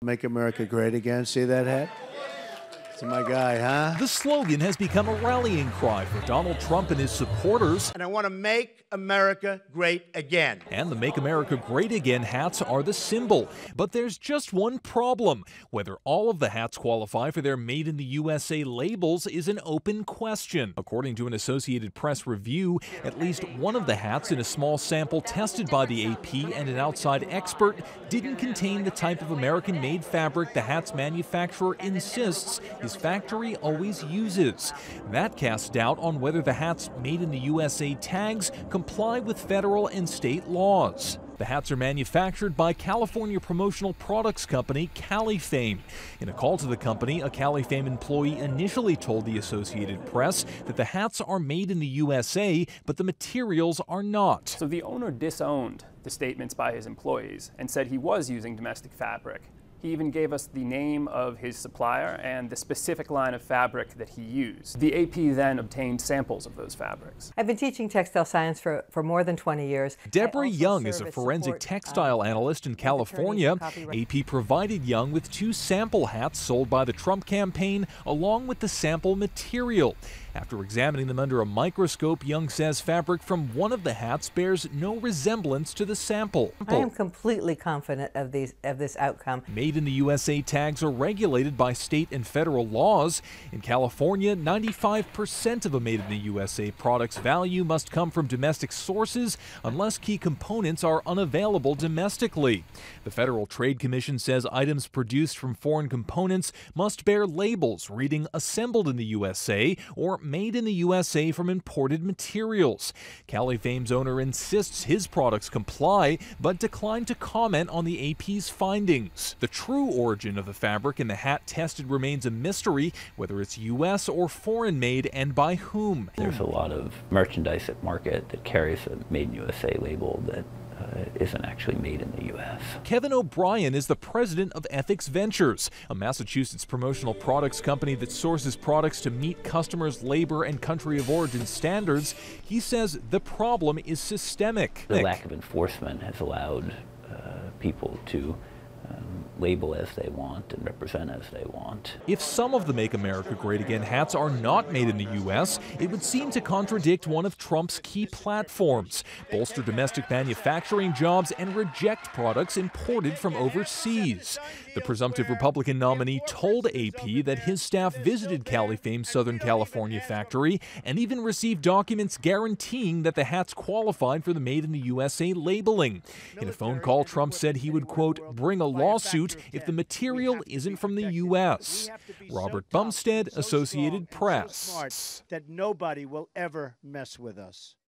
Make America great again. See that hat? It's my guy, huh? The slogan has become a rallying cry for Donald Trump and his supporters. And I want to make America great again. And the Make America Great Again hats are the symbol. But there's just one problem. Whether all of the hats qualify for their Made in the USA labels is an open question. According to an Associated Press review, at least one of the hats in a small sample tested by the AP and an outside expert didn't contain the type of American-made fabric the hat's manufacturer insists his factory always uses. That casts doubt on whether the hat's Made in the USA tags comply with federal and state laws. The hats are manufactured by California promotional products company Califame. In a call to the company, a Califame employee initially told the Associated Press that the hats are made in the USA, but the materials are not. So the owner disowned the statements by his employees and said he was using domestic fabric. He even gave us the name of his supplier and the specific line of fabric that he used. The AP then obtained samples of those fabrics. I've been teaching textile science for more than 20 years. Deborah Young is a forensic textile analyst in California. AP provided Young with 2 sample hats sold by the Trump campaign, along with the sample material. After examining them under a microscope, Young says fabric from one of the hats bears no resemblance to the sample. I am completely confident of this outcome. Made in the USA tags are regulated by state and federal laws. In California, 95% of a Made in the USA product's value must come from domestic sources unless key components are unavailable domestically. The Federal Trade Commission says items produced from foreign components must bear labels reading "Assembled in the USA" or "Made in the USA" from imported materials. Califame's owner insists his products comply, but declined to comment on the AP's findings. The true origin of the fabric in the hat tested remains a mystery, whether it's U.S. or foreign made and by whom. There's a lot of merchandise at market that carries a Made in USA label that isn't actually made in the U.S. Kevin O'Brien is the president of Ethics Ventures, a Massachusetts promotional products company that sources products to meet customers' labor and country of origin standards. He says the problem is systemic. The lack of enforcement has allowed people to label as they want and represent as they want. If some of the Make America Great Again hats are not made in the U.S., it would seem to contradict one of Trump's key platforms: bolster domestic manufacturing jobs and reject products imported from overseas. The presumptive Republican nominee told AP that his staff visited Califame's Southern California factory and even received documents guaranteeing that the hats qualified for the Made in the USA labeling. In a phone call, Trump said he would, quote, bring a lawsuit if the material isn't from the U.S. Robert Bumstead, Associated Press. That nobody will ever mess with us.